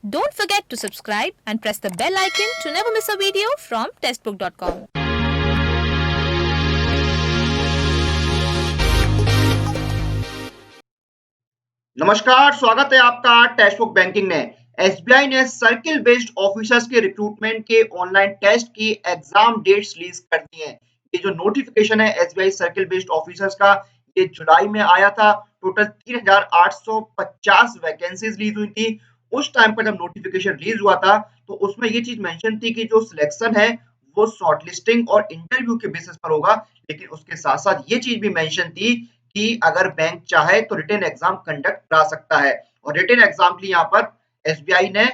Don't forget to subscribe and press the bell icon to never miss a video from testbook.com. नमस्कार, स्वागत है आपका Testbook banking में। SBI ने circle based officers के recruitment के ऑनलाइन टेस्ट की एग्जाम डेट्स रिलीज कर दी हैं। ये जो नोटिफिकेशन है एसबीआई सर्किल बेस्ड ऑफिसर्स का, ये जुलाई में आया था। टोटल 3850 वैकेंसीज रिलीज हुई थी। उस टाइम पर जब नोटिफिकेशन रिलीज हुआ था तो उसमें ये चीज मेंशन थी कि जो सिलेक्शन है वो शॉर्टलिस्टिंग और इंटरव्यू के बेसिस पर होगा, लेकिन उसके साथ साथ ये चीज भी मेंशन थी कि अगर बैंक चाहे तो रिटन एग्जाम कंडक्ट करा सकता है। और रिटन एग्जाम के लिए यहाँ पर एसबीआई ने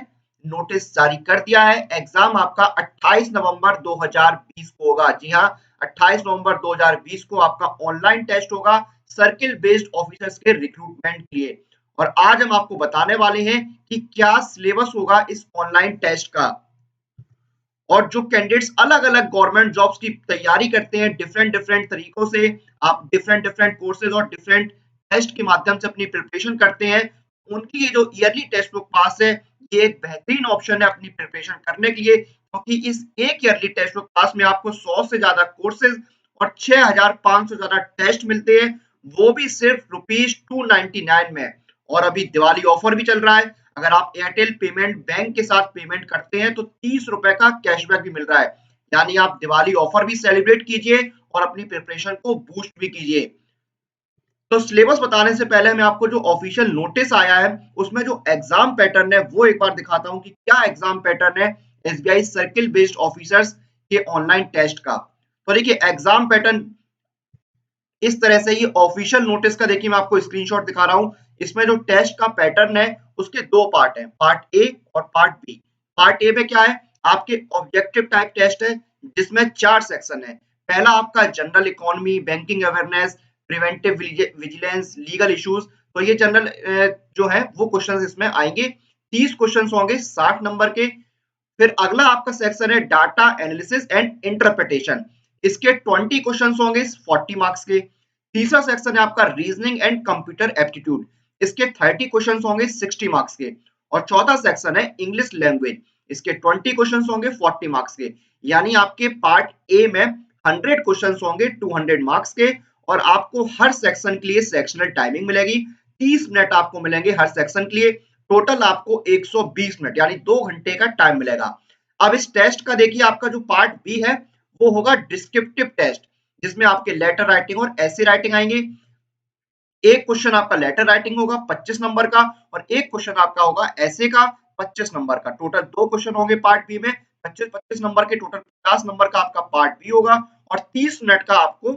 नोटिस जारी कर दिया है। एग्जाम आपका 28 नवंबर 2020 को होगा। जी हाँ, 28 नवंबर 2020 को आपका ऑनलाइन टेस्ट होगा सर्किल बेस्ड ऑफिसर्स के रिक्रूटमेंट के लिए। और आज हम आपको बताने वाले हैं कि क्या सिलेबस होगा इस ऑनलाइन टेस्ट का, और जो कैंडिडेट्स अलग अलग गवर्नमेंट जॉब्स की तैयारी करते हैं डिफरेंट डिफरेंट तरीकों से, आप डिफरेंट डिफरेंट कोर्सेज और डिफरेंट टेस्ट के माध्यम से अपनी प्रिपरेशन करते हैं, उनकी ये जो ईयरली टेस्ट बुक पास है ये एक बेहतरीन ऑप्शन है अपनी प्रिपरेशन करने के लिए, क्योंकि इस एक ईयरली टेस्ट बुक पास में आपको 100 से ज्यादा कोर्सेज और 6500 से ज्यादा टेस्ट मिलते हैं, वो भी सिर्फ ₹299 में। और अभी दिवाली ऑफर भी चल रहा है। अगर आप एयरटेल पेमेंट बैंक के साथ पेमेंट करते हैं तो 30 रुपए का कैशबैक भी मिल रहा है। यानी आप दिवाली ऑफर भी सेलिब्रेट कीजिए और अपनी प्रिपरेशन को बूस्ट भी कीजिए। तो सिलेबस बताने से पहले मैं आपको जो ऑफिशियल नोटिस आया है उसमें जो एग्जाम पैटर्न है वो एक बार दिखाता हूं कि क्या एग्जाम पैटर्न है एसबीआई सर्किल बेस्ड ऑफिसर्स के ऑनलाइन टेस्ट का। तो देखिए एग्जाम पैटर्न इस तरह से, ये ऑफिशियल नोटिस का देखिए मैं आपको स्क्रीनशॉट दिखा रहा हूं। इसमें जो टेस्ट का पैटर्न है उसके दो पार्ट हैं, पार्ट ए और पार्ट बी। पार्ट ए में क्या है, आपके ऑब्जेक्टिव टाइप टेस्ट है जिसमें 4 सेक्शन है। पहला आपका general economy, banking awareness, preventive vigilance, legal issues. तो ये जनरल जो है वो क्वेश्चंस इसमें आएंगे। 30 क्वेश्चंस होंगे 60 नंबर के। फिर अगला आपका सेक्शन है डाटा एनालिसिस एंड इंटरप्रिटेशन। इसके 20 क्वेश्चंस होंगे 40 मार्क्स के। तीसरा सेक्शन है आपका रीजनिंग एंड कंप्यूटर एप्टीट्यूड। इसके 30 क्वेश्चंस होंगे 60 मार्क्स के। और चौथा सेक्शन है इंग्लिश लैंग्वेज। इसके 20 क्वेश्चंस होंगे 40 मार्क्स के। यानी आपके पार्ट ए में 100 क्वेश्चंस होंगे 200 मार्क्स के। और आपको हर सेक्शन के लिए सेक्शनल टाइमिंग मिलेगी। 30 मिनट आपको मिलेंगे हर सेक्शन के लिए। टोटल आपको 120 मिनट यानी 2 घंटे का टाइम मिलेगा। अब इस टेस्ट का देखिए आपका जो पार्ट बी है वो होगा डिस्क्रिप्टिव टेस्ट, जिसमें आपके लेटर राइटिंग और ऐसे राइटिंग आएंगे। एक क्वेश्चन आपका लेटर राइटिंग होगा 25 नंबर का, और एक क्वेश्चन आपका होगा ऐसे का 25 नंबर का। टोटल 2 क्वेश्चन होंगे पार्ट बी में, 25-25 नंबर के। टोटल 50 नंबर का आपका पार्ट बी होगा और 30 मिनट का आपको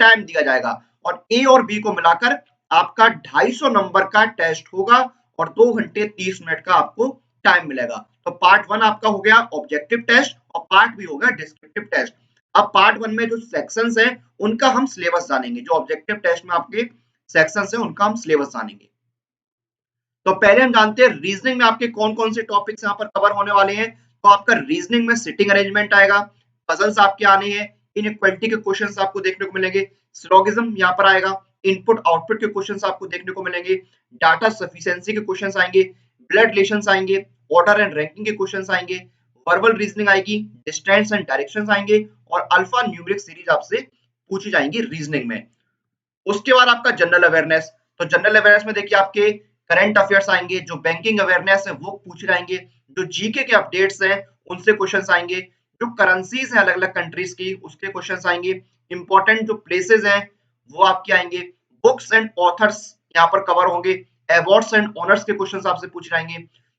टाइम दिया जाएगा। और ए और बी को मिलाकर आपका 250 नंबर का टेस्ट होगा और 2 घंटे 30 मिनट का आपको टाइम मिलेगा। तो पार्ट वन आपका हो गया ऑब्जेक्टिव टेस्ट और पार्ट बी हो गया डिस्क्रिप्टिव टेस्ट। अब पार्ट वन में जो सेक्शंस हैं उनका हम सिलेबस जानेंगे। जो ऑब्जेक्टिव टेस्ट में आपके सेक्शंस हैं उनका हम सिलेबस जानेंगे। तो पहले हम जानते हैं रीजनिंग में आपके कौन कौन से टॉपिक्स यहाँ पर कवर होने वाले हैं। तो आपका रीजनिंग में सिटिंग अरेंजमेंट आएगा, पजल्स आपके आने हैं, इनइक्वालिटी के क्वेश्चंस आपको देखने को मिलेंगे, सिलोगिज्म यहाँ पर आएगा, इनपुट आउटपुट के क्वेश्चंस आपको देखने को मिलेंगे, डाटा सफिशिएंसी के क्वेश्चंस आएंगे, ब्लड रिलेशंस आएंगे, ऑर्डर एंड रैंकिंग के क्वेश्चंस आएंगे, वर्बल रीजनिंग आएगी, डिस्टेंस एंड डायरेक्शंस आएंगे, और अल्फा न्यूमेरिक सीरीज आपसे पूछी जाएंगी रीजनिंग में। उसके बाद आपका जनरल अवेयरनेस। तो जनरल अवेयरनेस में देखिए आपके करंट अफेयर्स आएंगे, जो बैंकिंग अवेयरनेस है वो पूछ जाएंगे, जो जीके के अपडेट्स हैं उनसे क्वेश्चंस आएंगे, जो करेंसीज हैं अलग अलग कंट्रीज की उसके क्वेश्चंस आएंगे, इंपॉर्टेंट जो प्लेसेस हैं वो आपके आएंगे, बुक्स एंड ऑथर्स यहाँ पर कवर होंगे, अवार्ड्स एंड ऑनर्स के क्वेश्चंस आपसे पूछ जाएंगे,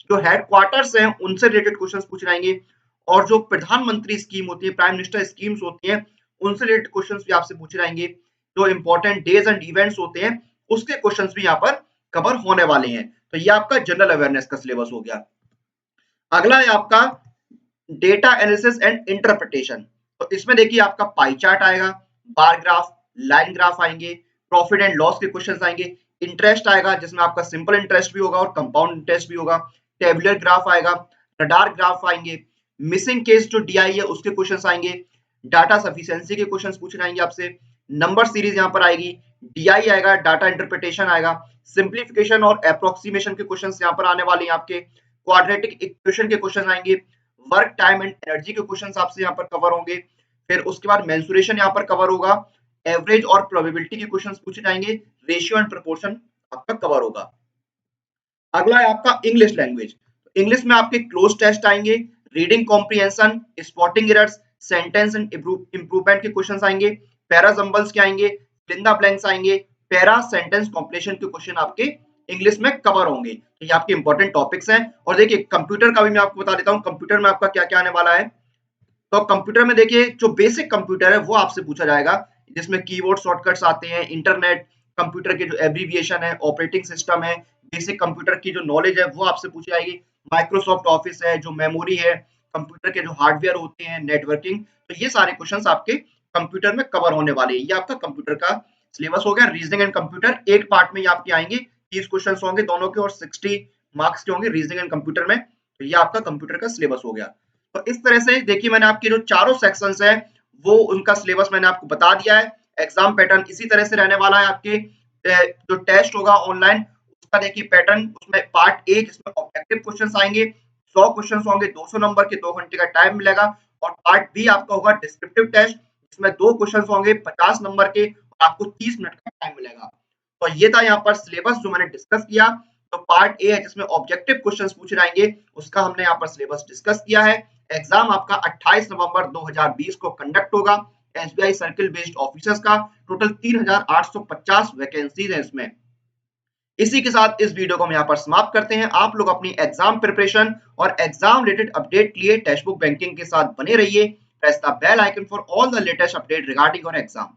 जो हेडक्वार्टर्स हैं उनसे रिलेटेड क्वेश्चंस पूछ जाएंगे, और जो प्रधानमंत्री स्कीम होती है, प्राइम मिनिस्टर स्कीम्स होती हैं, उनसे रिलेटेड क्वेश्चंस भी आपसे पूछे जाएंगे, जो इंपॉर्टेंट डेज एंड इवेंट्स होते हैं उसके क्वेश्चंस भी यहाँ पर कवर होने वाले हैं। तो ये आपका जनरल अवेयरनेस का सिलेबस हो गया। अगला है आपका डेटा एनालिसिस एंड इंटरप्रिटेशन। तो इसमें देखिए आपका पाई चार्ट आएगा, बार ग्राफ, लाइन ग्राफ आएंगे, प्रॉफिट एंड लॉस के क्वेश्चंस आएंगे, इंटरेस्ट आएगा जिसमें आपका सिंपल इंटरेस्ट भी होगा और कंपाउंड इंटरेस्ट भी होगा, टेबुलर ग्राफ आएगा, रडार ग्राफ आएंगे, मिसिंग केस जो डीआई है उसके क्वेश्चंस आएंगे, डाटा सफिशिएंसी के क्वेश्चंस पूछे जाएंगे आपसे, नंबर सीरीज यहाँ पर आएगी, डीआई आएगा, डाटा इंटरप्रिटेशन आएगा, सिंप्लीफिकेशन और अप्रोक्सीमेशन के क्वेश्चंस यहाँ पर आने वाले हैं आपके, क्वाड्रेटिक इक्वेशन के क्वेश्चन आएंगे, वर्क टाइम एंड एनर्जी के क्वेश्चन आपसे यहाँ पर कवर होंगे, फिर उसके बाद मेंसुरेशन यहाँ पर कवर होगा, एवरेज और प्रोबेबिलिटी के क्वेश्चन पूछे जाएंगे, रेशियो एंड प्रोपोर्शन आपका कवर होगा। अगला है आपका इंग्लिश लैंग्वेज। इंग्लिश में आपके क्लोज टेस्ट आएंगे, reading comprehension, spotting errors, sentence and improvement के क्वेश्चंस आएंगे, पैराजम्बल्स के आएंगे, फिल इन द ब्लैंक्स आएंगे, पैरा सेंटेंस कॉम्प्लीशन के क्वेश्चन आपके इंग्लिश में कवर होंगे। तो ये आपके इंपॉर्टेंट टॉपिक्स हैं। और देखिए कंप्यूटर का भी मैं आपको बता देता हूँ, कंप्यूटर में आपका क्या क्या आने वाला है। तो कंप्यूटर में देखिए जो बेसिक कंप्यूटर है वो आपसे पूछा जाएगा, जिसमें कीबोर्ड शॉर्टकट्स आते हैं, इंटरनेट, कंप्यूटर के जो एब्रीविएशन है, ऑपरेटिंग सिस्टम है, बेसिक कंप्यूटर की जो नॉलेज है वो आपसे पूछी जाएगी, माइक्रोसॉफ्ट ऑफिस है, जो मेमोरी है, कंप्यूटर के जो हार्डवेयर होते हैं, नेटवर्किंग, तो ये सारे क्वेश्चंस आपके कंप्यूटर में कवर होने वाले हैं। ये आपका कंप्यूटर का सिलेबस हो गया। रीजनिंग एंड कंप्यूटर एक पार्ट में ये आपके आएंगे, 30 क्वेश्चंस होंगे दोनों के और 60 मार्क्स के होंगे रीजनिंग एंड कंप्यूटर में। तो ये आपका कंप्यूटर का सिलेबस हो गया। तो इस तरह से देखिए मैंने आपके जो चारों सेक्शंस हैं वो उनका सिलेबस मैंने आपको बता दिया है। एग्जाम पैटर्न इसी तरह से रहने वाला है। आपके जो टेस्ट होगा ऑनलाइन उसका देखिए पैटर्न, उसमें पार्ट ए जिसमें ऑब्जेक्टिव क्वेश्चंस आएंगे, 100 क्वेश्चंस होंगे, 200 नंबर के, 2 घंटे का टाइम मिलेगा। और पार्ट बी आपका होगा डिस्क्रिप्टिव टेस्ट, इसमें 2 क्वेश्चंस होंगे 50 नंबर के और आपको 30 मिनट का टाइम मिलेगा। तो ये था यहाँ पर सिलेबस जो मैंने डिस्कस किया। तो पार्ट ए है जिसमें ऑब्जेक्टिव क्वेश्चंस पूछे जाएंगे, उसका हमने यहाँ पर सिलेबस डिस्कस किया है। एग्जाम आपका 28 नवंबर 2020 को कंडक्ट होगा एसबीआई सर्किल बेस्ड ऑफिसर्स का। टोटल 3850 वैकेंसीज है इसमें। इसी के साथ इस वीडियो को हम यहाँ पर समाप्त करते हैं। आप लोग अपनी एग्जाम प्रिपरेशन और एग्जाम रिलेटेड अपडेट के लिए टेक्स्ट बुक बैंकिंग के साथ बने रहिए। Press the bell icon for all the latest update regarding your exam.